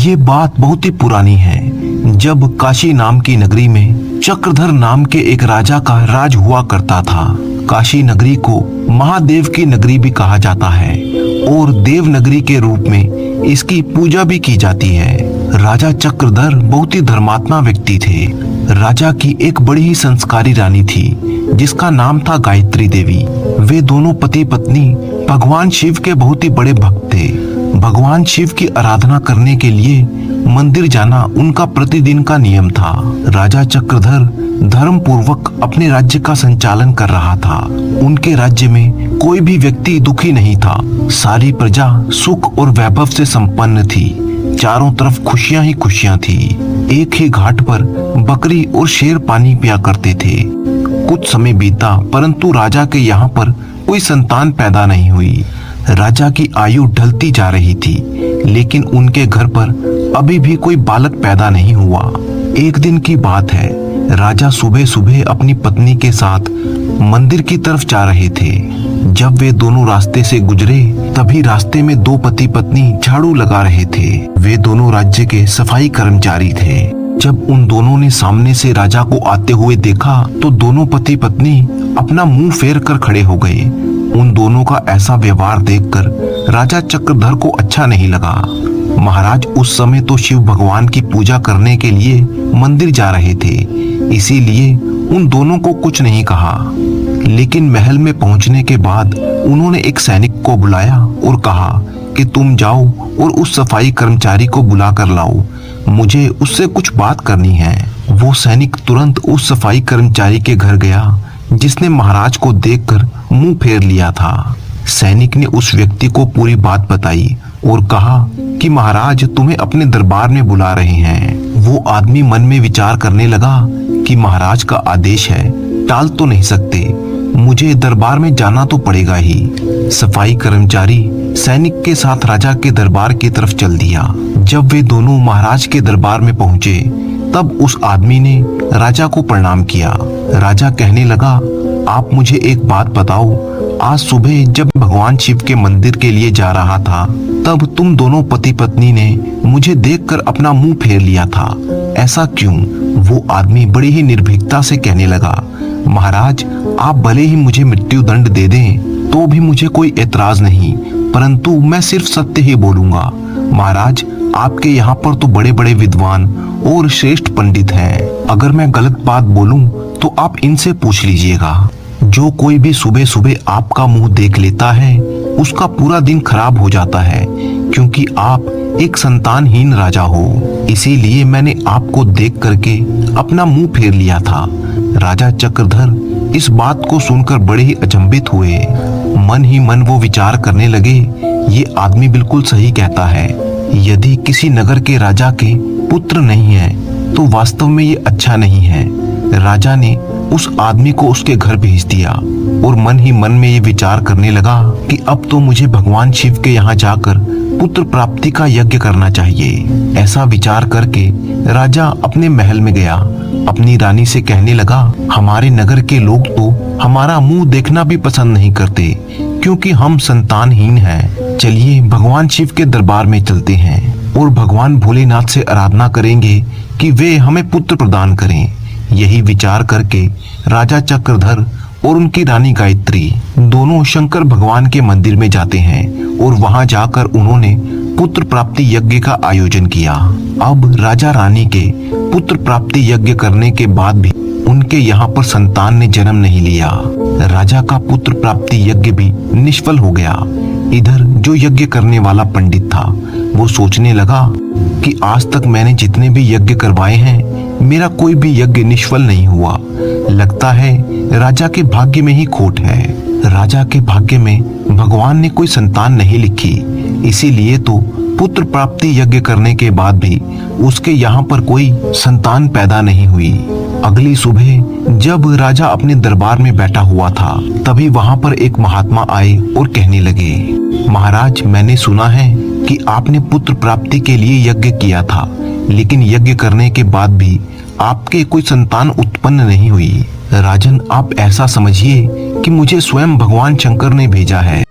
ये बात बहुत ही पुरानी है। जब काशी नाम की नगरी में चक्रधर नाम के एक राजा का राज हुआ करता था। काशी नगरी को महादेव की नगरी भी कहा जाता है और देव नगरी के रूप में इसकी पूजा भी की जाती है। राजा चक्रधर बहुत ही धर्मात्मा व्यक्ति थे। राजा की एक बड़ी ही संस्कारी रानी थी जिसका नाम था गायत्री देवी। वे दोनों पति पत्नी भगवान शिव के बहुत ही बड़े भक्त थे। भगवान शिव की आराधना करने के लिए मंदिर जाना उनका प्रतिदिन का नियम था। राजा चक्रधर धर्म पूर्वक अपने राज्य का संचालन कर रहा था। उनके राज्य में कोई भी व्यक्ति दुखी नहीं था। सारी प्रजा सुख और वैभव से संपन्न थी। चारों तरफ खुशियां ही खुशियां थी। एक ही घाट पर बकरी और शेर पानी पिया करते थे। कुछ समय बीता परंतु राजा के यहाँ पर कोई संतान पैदा नहीं हुई। राजा की आयु ढलती जा रही थी लेकिन उनके घर पर अभी भी कोई बालक पैदा नहीं हुआ। एक दिन की बात है, राजा सुबह सुबह अपनी पत्नी के साथ मंदिर की तरफ जा रहे थे। जब वे दोनों रास्ते से गुजरे तभी रास्ते में दो पति पत्नी झाड़ू लगा रहे थे। वे दोनों राज्य के सफाई कर्मचारी थे। जब उन दोनों ने सामने से राजा को आते हुए देखा तो दोनों पति पत्नी अपना मुंह फेर कर खड़े हो गए। उन दोनों का ऐसा व्यवहार देखकर राजा चक्रधर को अच्छा नहीं लगा। महाराज उस समय तो शिव भगवान की पूजा करने के लिए मंदिर जा रहे थे, इसीलिए उन दोनों को कुछ नहीं कहा। लेकिन महल में पहुंचने के बाद उन्होंने एक सैनिक को बुलाया और कहा कि तुम जाओ और उस सफाई कर्मचारी को बुला कर लाओ, मुझे उससे कुछ बात करनी है। वो सैनिक तुरंत उस सफाई कर्मचारी के घर गया जिसने महाराज को देखकर मुंह फेर लिया था। सैनिक ने उस व्यक्ति को पूरी बात बताई और कहा कि महाराज तुम्हें अपने दरबार में बुला रहे हैं। वो आदमी मन में विचार करने लगा कि महाराज का आदेश है, टाल तो नहीं सकते, मुझे दरबार में जाना तो पड़ेगा ही। सफाई कर्मचारी सैनिक के साथ राजा के दरबार की तरफ चल दिया। जब वे दोनों महाराज के दरबार में पहुंचे तब उस आदमी ने राजा को प्रणाम किया। राजा कहने लगा, आप मुझे एक बात बताओ, आज सुबह जब भगवान शिव के मंदिर के लिए जा रहा था तब तुम दोनों पति पत्नी ने मुझे देखकर अपना मुंह फेर लिया था, ऐसा क्यों? वो आदमी बड़ी ही निर्भीकता से कहने लगा, महाराज आप भले ही मुझे मृत्यु दंड दे दें तो भी मुझे कोई एतराज नहीं, परंतु मैं सिर्फ सत्य ही बोलूंगा। महाराज आपके यहाँ पर तो बड़े बड़े विद्वान और श्रेष्ठ पंडित हैं, अगर मैं गलत बात बोलूं तो आप इनसे पूछ लीजिएगा। जो कोई भी सुबह सुबह आपका मुंह देख लेता है उसका पूरा दिन खराब हो जाता है, क्योंकि आप एक संतानहीन राजा हो, इसीलिए मैंने आपको देख करके अपना मुंह फेर लिया था। राजा चक्रधर इस बात को सुनकर बड़े ही अचंभित हुए। मन ही मन वो विचार करने लगे, ये आदमी बिल्कुल सही कहता है। यदि किसी नगर के राजा के पुत्र नहीं है तो वास्तव में ये अच्छा नहीं है। राजा ने उस आदमी को उसके घर भेज दिया और मन ही मन में ये विचार करने लगा कि अब तो मुझे भगवान शिव के यहाँ जाकर पुत्र प्राप्ति का यज्ञ करना चाहिए। ऐसा विचार करके राजा अपने महल में गया। अपनी रानी से कहने लगा, हमारे नगर के लोग तो हमारा मुंह देखना भी पसंद नहीं करते क्योंकि हम संतानहीन हैं। चलिए भगवान शिव के दरबार में चलते हैं और भगवान भोलेनाथ से आराधना करेंगे कि वे हमें पुत्र प्रदान करें। यही विचार करके राजा चक्रधर और उनकी रानी गायत्री दोनों शंकर भगवान के मंदिर में जाते हैं और वहां जाकर उन्होंने पुत्र प्राप्ति यज्ञ का आयोजन किया। अब राजा रानी के पुत्र प्राप्ति यज्ञ करने के बाद भी उनके यहाँ पर संतान ने जन्म नहीं लिया। राजा का पुत्र प्राप्ति यज्ञ भी निष्फल हो गया। इधर जो यज्ञ करने वाला पंडित था वो सोचने लगा कि आज तक मैंने जितने भी यज्ञ करवाए हैं मेरा कोई भी यज्ञ निष्फल नहीं हुआ। लगता है राजा के भाग्य में ही खोट है। राजा के भाग्य में भगवान ने कोई संतान नहीं लिखी, इसीलिए तो पुत्र प्राप्ति यज्ञ करने के बाद भी उसके यहाँ पर कोई संतान पैदा नहीं हुई। अगली सुबह जब राजा अपने दरबार में बैठा हुआ था तभी वहाँ पर एक महात्मा आए और कहने लगे, महाराज मैंने सुना है कि आपने पुत्र प्राप्ति के लिए यज्ञ किया था, लेकिन यज्ञ करने के बाद भी आपके कोई संतान उत्पन्न नहीं हुई। राजन आप ऐसा समझिए कि मुझे स्वयं भगवान शंकर ने भेजा है।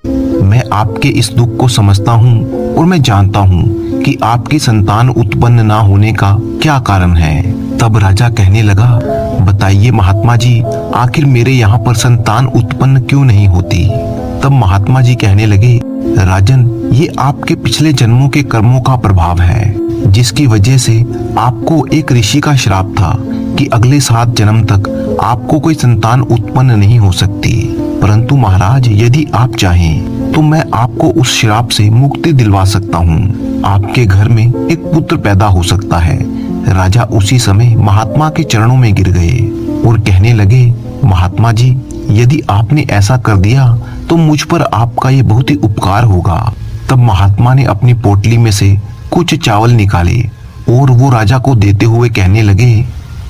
मैं आपके इस दुख को समझता हूँ और मैं जानता हूँ कि आपकी संतान उत्पन्न ना होने का क्या कारण है। तब राजा कहने लगा, बताइए महात्मा जी, आखिर मेरे यहाँ पर संतान उत्पन्न क्यों नहीं होती। तब महात्मा जी कहने लगे, राजन, ये आपके पिछले जन्मों के कर्मों का प्रभाव है, जिसकी वजह से आपको एक ऋषि का श्राप था कि अगले 7 जन्म तक आपको कोई संतान उत्पन्न नहीं हो सकती। परंतु महाराज, यदि आप चाहें तो मैं आपको उस श्राप से मुक्ति दिलवा सकता हूँ। आपके घर में एक पुत्र पैदा हो सकता है। राजा उसी समय महात्मा के चरणों में गिर गए और कहने लगे, महात्मा जी, यदि आपने ऐसा कर दिया तो मुझ पर आपका ये बहुत ही उपकार होगा। तब महात्मा ने अपनी पोटली में से कुछ चावल निकाले और वो राजा को देते हुए कहने लगे,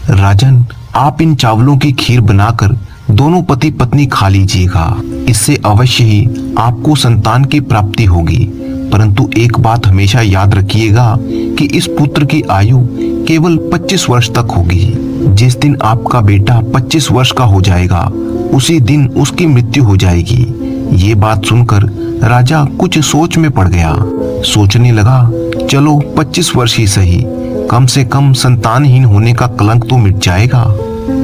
राजन, आप इन चावलों की खीर बनाकर दोनों पति पत्नी खा लीजिएगा। इससे अवश्य ही आपको संतान की प्राप्ति होगी। परंतु एक बात हमेशा याद रखिएगा कि इस पुत्र की आयु केवल 25 वर्ष तक होगी। जिस दिन आपका बेटा 25 वर्ष का हो जाएगा, उसी दिन उसकी मृत्यु हो जाएगी। ये बात सुनकर राजा कुछ सोच में पड़ गया। सोचने लगा, चलो 25 वर्ष ही सही, कम से कम संतानहीन होने का कलंक तो मिट जाएगा।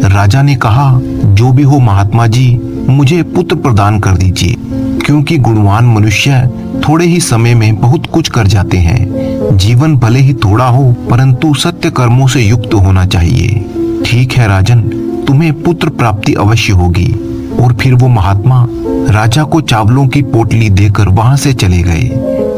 राजा ने कहा, जो भी हो महात्मा जी, मुझे पुत्र प्रदान कर दीजिए, क्योंकि गुणवान मनुष्य थोड़े ही समय में बहुत कुछ कर जाते हैं। जीवन भले ही थोड़ा हो, परंतु सत्य कर्मों से युक्त होना चाहिए। ठीक है राजन, तुम्हें पुत्र प्राप्ति अवश्य होगी। और फिर वो महात्मा राजा को चावलों की पोटली देकर वहां से चले गए।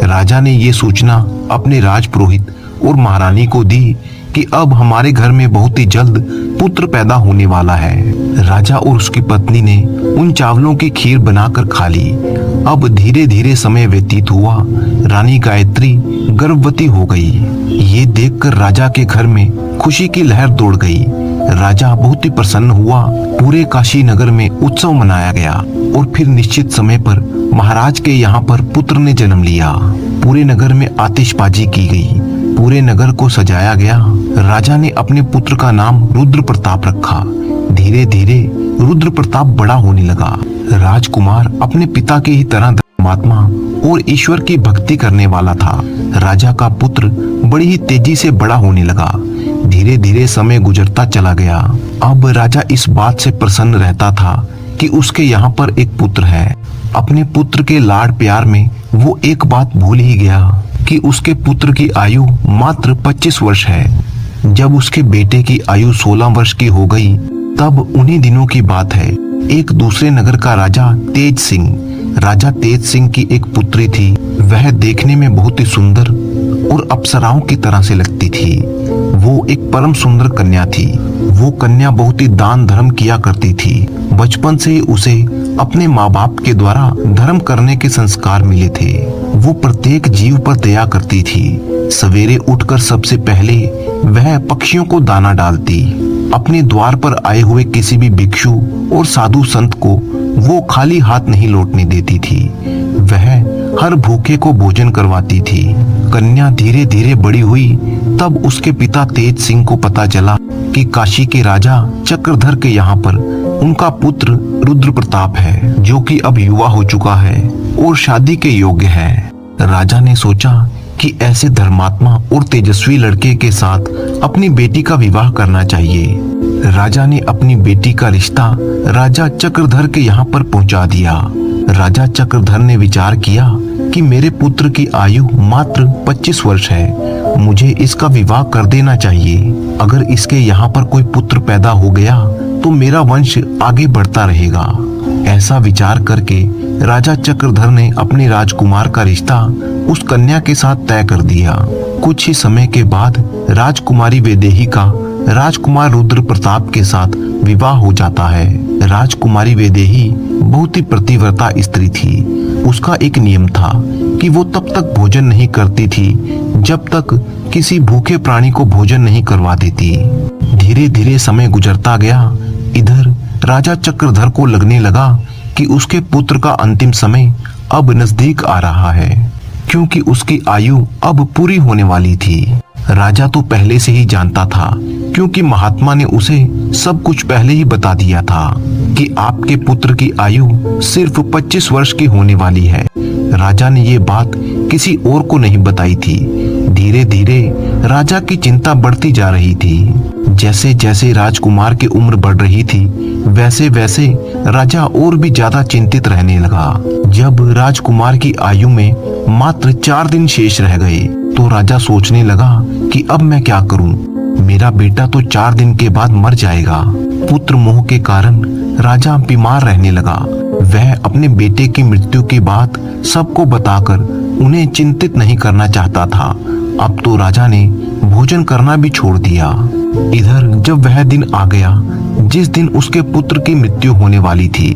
राजा ने ये सूचना अपने राजपुरोहित और महारानी को दी कि अब हमारे घर में बहुत ही जल्द पुत्र पैदा होने वाला है। राजा और उसकी पत्नी ने उन चावलों की खीर बनाकर खा ली। अब धीरे धीरे समय व्यतीत हुआ। रानी गायत्री गर्भवती हो गई। ये देखकर राजा के घर में खुशी की लहर दौड़ गई। राजा बहुत ही प्रसन्न हुआ। पूरे काशी नगर में उत्सव मनाया गया और फिर निश्चित समय पर महाराज के यहाँ पर पुत्र ने जन्म लिया। पूरे नगर में आतिशबाजी की गई, पूरे नगर को सजाया गया। राजा ने अपने पुत्र का नाम रुद्र प्रताप रखा। धीरे धीरे रुद्र प्रताप बड़ा होने लगा। राजकुमार अपने पिता की ही तरह धर्मात्मा और ईश्वर की भक्ति करने वाला था। राजा का पुत्र बड़ी ही तेजी से बड़ा होने लगा। धीरे धीरे समय गुजरता चला गया। अब राजा इस बात से प्रसन्न रहता था कि उसके यहाँ पर एक पुत्र है। अपने पुत्र के लाड प्यार में वो एक बात भूल ही गया कि उसके पुत्र की आयु मात्र 25 वर्ष है। जब उसके बेटे की आयु 16 वर्ष की हो गई, तब उन्हीं दिनों की बात है। एक दूसरे नगर का राजा तेज सिंह की एक पुत्री थी। वह देखने में बहुत ही सुंदर और अप्सराओं की तरह से लगती थी। वो एक परम सुंदर कन्या थी। वो कन्या बहुत ही दान धर्म किया करती थी। बचपन से ही उसे अपने माँ बाप के द्वारा धर्म करने के संस्कार मिले थे। वो प्रत्येक जीव पर दया करती थी। सवेरे उठकर सबसे पहले वह पक्षियों को दाना डालती। अपने द्वार पर आए हुए किसी भी भिक्षु और साधु संत को वो खाली हाथ नहीं लौटने देती थी। वह हर भूखे को भोजन करवाती थी। कन्या धीरे धीरे बड़ी हुई। तब उसके पिता तेज सिंह को पता चला कि काशी के राजा चक्रधर के यहाँ पर उनका पुत्र रुद्र प्रताप है, जो कि अब युवा हो चुका है और शादी के योग्य है। राजा ने सोचा कि ऐसे धर्मात्मा और तेजस्वी लड़के के साथ अपनी बेटी का विवाह करना चाहिए। राजा ने अपनी बेटी का रिश्ता राजा चक्रधर के यहाँ पर पहुंचा दिया। राजा चक्रधर ने विचार किया कि मेरे पुत्र की आयु मात्र 25 वर्ष है, मुझे इसका विवाह कर देना चाहिए। अगर इसके यहाँ पर कोई पुत्र पैदा हो गया तो मेरा वंश आगे बढ़ता रहेगा। ऐसा विचार करके राजा चक्रधर ने अपने राजकुमार का रिश्ता उस कन्या के साथ तय कर दिया। कुछ ही समय के बाद राजकुमारी वैदेही का राजकुमार रुद्र प्रताप के साथ विवाह हो जाता है। राजकुमारी वैदेही बहुत ही पतिव्रता स्त्री थी। उसका एक नियम था कि वो तब तक भोजन नहीं करती थी जब तक किसी भूखे प्राणी को भोजन नहीं करवा देती। धीरे धीरे समय गुजरता गया। इधर राजा चक्रधर को लगने लगा कि उसके पुत्र का अंतिम समय अब नजदीक आ रहा है, क्योंकि उसकी आयु अब पूरी होने वाली थी। राजा तो पहले से ही जानता था, क्योंकि महात्मा ने उसे सब कुछ पहले ही बता दिया था कि आपके पुत्र की आयु सिर्फ 25 वर्ष की होने वाली है। राजा ने ये बात किसी और को नहीं बताई थी। धीरे धीरे राजा की चिंता बढ़ती जा रही थी। जैसे जैसे राजकुमार की उम्र बढ़ रही थी, वैसे वैसे राजा और भी ज्यादा चिंतित रहने लगा। जब राजकुमार की आयु में मात्र 4 दिन शेष रह गए, तो राजा सोचने लगा कि अब मैं क्या करूं? मेरा बेटा तो 4 दिन के बाद मर जाएगा। पुत्र मोह के कारण राजा बीमार रहने लगा। वह अपने बेटे की मृत्यु की बात सबको बताकर उन्हें चिंतित नहीं करना चाहता था। अब तो राजा ने भोजन करना भी छोड़ दिया। इधर जब वह दिन आ गया जिस दिन उसके पुत्र की मृत्यु होने वाली थी,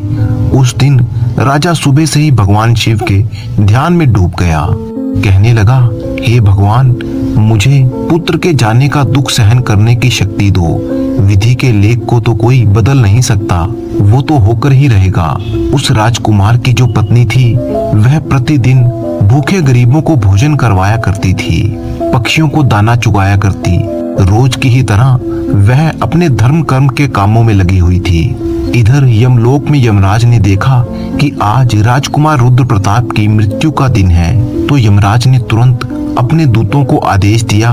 उस दिन राजा सुबह से ही भगवान शिव के ध्यान में डूब गया। कहने लगा, हे भगवान, मुझे पुत्र के जाने का दुख सहन करने की शक्ति दो। विधि के लेख को तो कोई बदल नहीं सकता, वो तो होकर ही रहेगा। उस राजकुमार की जो पत्नी थी, वह प्रतिदिन भूखे गरीबों को भोजन करवाया करती थी, पक्षियों को दाना चुगाया करती। रोज की ही तरह वह अपने धर्म कर्म के कामों में लगी हुई थी। इधर यमलोक में यमराज ने देखा कि आज राजकुमार रुद्र प्रताप की मृत्यु का दिन है, तो यमराज ने तुरंत अपने दूतों को आदेश दिया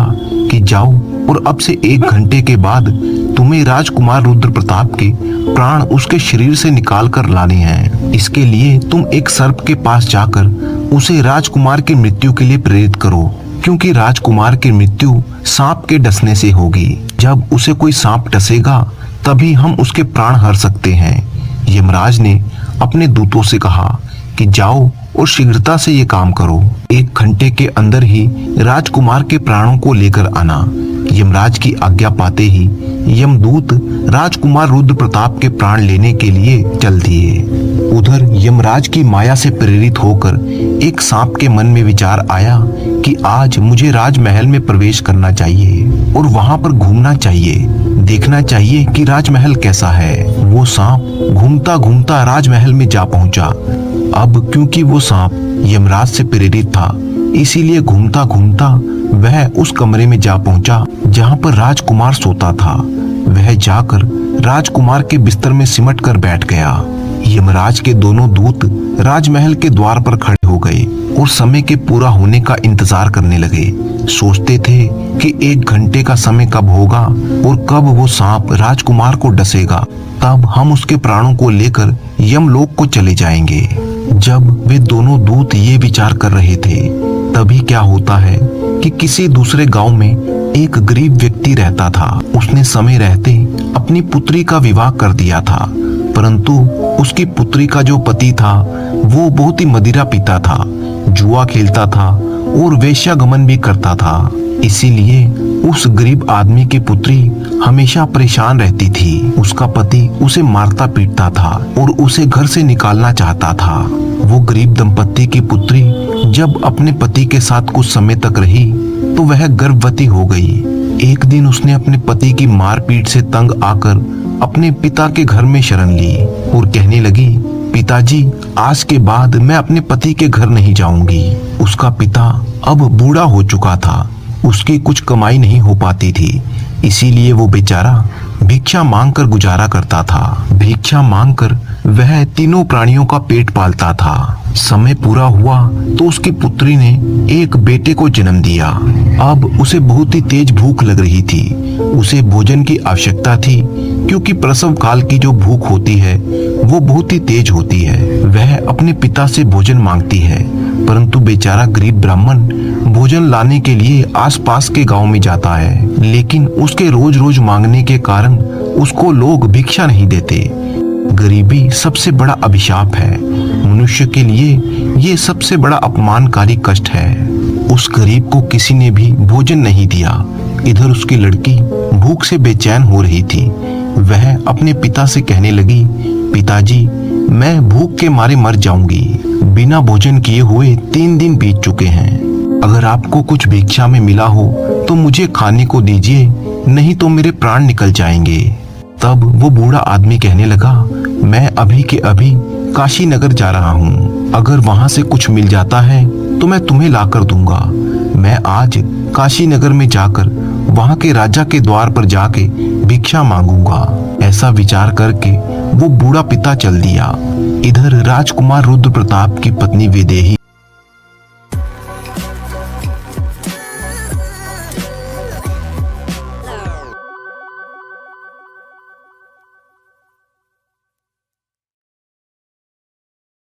कि जाओ और अब से 1 घंटे के बाद तुम्हें राजकुमार रुद्र प्रताप के प्राण उसके शरीर से निकाल कर लाने हैं। इसके लिए तुम एक सर्प के पास जाकर उसे राजकुमार की मृत्यु के लिए प्रेरित करो, क्योंकि राजकुमार की मृत्यु सांप के डसने से होगी। जब उसे कोई सांप डसेगा तभी हम उसके प्राण हर सकते हैं। यमराज ने अपने दूतों से कहा कि जाओ और शीघ्रता से ये काम करो। 1 घंटे के अंदर ही राजकुमार के प्राणों को लेकर आना। यमराज की आज्ञा पाते ही यमदूत राजकुमार रुद्र प्रताप के प्राण लेने के लिए चल दिए। उधर यमराज की माया से प्रेरित होकर एक सांप के मन में विचार आया कि आज मुझे राजमहल में प्रवेश करना चाहिए और वहां पर घूमना चाहिए, देखना चाहिए कि राजमहल कैसा है। वो सांप घूमता घूमता राजमहल में जा पहुंचा। अब क्योंकि वो सांप यमराज से प्रेरित था, इसीलिए घूमता घूमता वह उस कमरे में जा पहुंचा जहां पर राजकुमार सोता था। वह जाकर राजकुमार के बिस्तर में सिमट कर बैठ गया। यमराज के दोनों दूत राजमहल के द्वार पर खड़े हो गए और समय के पूरा होने का इंतजार करने लगे। सोचते थे कि 1 घंटे का समय कब होगा और कब वो सांप राजकुमार को डसेगा, तब हम उसके प्राणों को लेकर यमलोक को चले जाएंगे। जब वे दोनों दूत ये विचार कर रहे थे, तभी क्या होता है कि किसी दूसरे गांव में एक गरीब व्यक्ति रहता था। उसने समय रहते अपनी पुत्री का विवाह कर दिया था, परंतु उसकी पुत्री का जो पति था वो बहुत ही मदिरा पीता था, जुआ खेलता था और वेश्यागमन भी करता था। इसीलिए उस गरीब आदमी की पुत्री हमेशा परेशान रहती थी। उसका पति उसे मारता पीटता था और उसे घर से निकालना चाहता था। वो गरीब दंपत्ति की पुत्री जब अपने पति के साथ कुछ समय तक रही तो वह गर्भवती हो गई। एक दिन उसने अपने पति की मारपीट से तंग आकर अपने पिता के घर में शरण ली और कहने लगी, पिताजी, आज के बाद मैं अपने पति के घर नहीं जाऊंगी। उसका पिता अब बूढ़ा हो चुका था, उसकी कुछ कमाई नहीं हो पाती थी, इसीलिए वो बेचारा भिक्षा मांगकर गुजारा करता था। भिक्षा मांगकर वह तीनों प्राणियों का पेट पालता था। समय पूरा हुआ तो उसकी पुत्री ने एक बेटे को जन्म दिया। अब उसे बहुत ही तेज भूख लग रही थी। उसे भोजन की आवश्यकता थी, क्योंकि प्रसव काल की जो भूख होती है वो बहुत ही तेज होती है। वह अपने पिता से भोजन मांगती है, परंतु बेचारा गरीब ब्राह्मण भोजन लाने के लिए आसपास के गांव में जाता है, लेकिन उसके रोज रोज मांगने के कारण उसको लोग भिक्षा नहीं देते। गरीबी सबसे बड़ा अभिशाप है। मनुष्य के लिए ये सबसे बड़ा अपमानकारी कष्ट है। उस गरीब को किसी ने भी भोजन नहीं दिया। इधर उसकी लड़की भूख से बेचैन हो रही थी। वह अपने पिता से कहने लगी, पिताजी, मैं भूख के मारे मर जाऊंगी। बिना भोजन किए हुए 3 दिन बीत चुके हैं। अगर आपको कुछ भिक्षा में मिला हो तो मुझे खाने को दीजिए, नहीं तो मेरे प्राण निकल जाएंगे। तब वो बूढ़ा आदमी कहने लगा, मैं अभी के अभी काशी नगर जा रहा हूँ। अगर वहां से कुछ मिल जाता है तो मैं तुम्हें लाकर दूंगा। मैं आज काशी नगर में जाकर वहां के राजा के द्वार पर जाके भिक्षा मांगूंगा। ऐसा विचार करके वो बूढ़ा पिता चल दिया। इधर राजकुमार रुद्र प्रताप की पत्नी वैदेही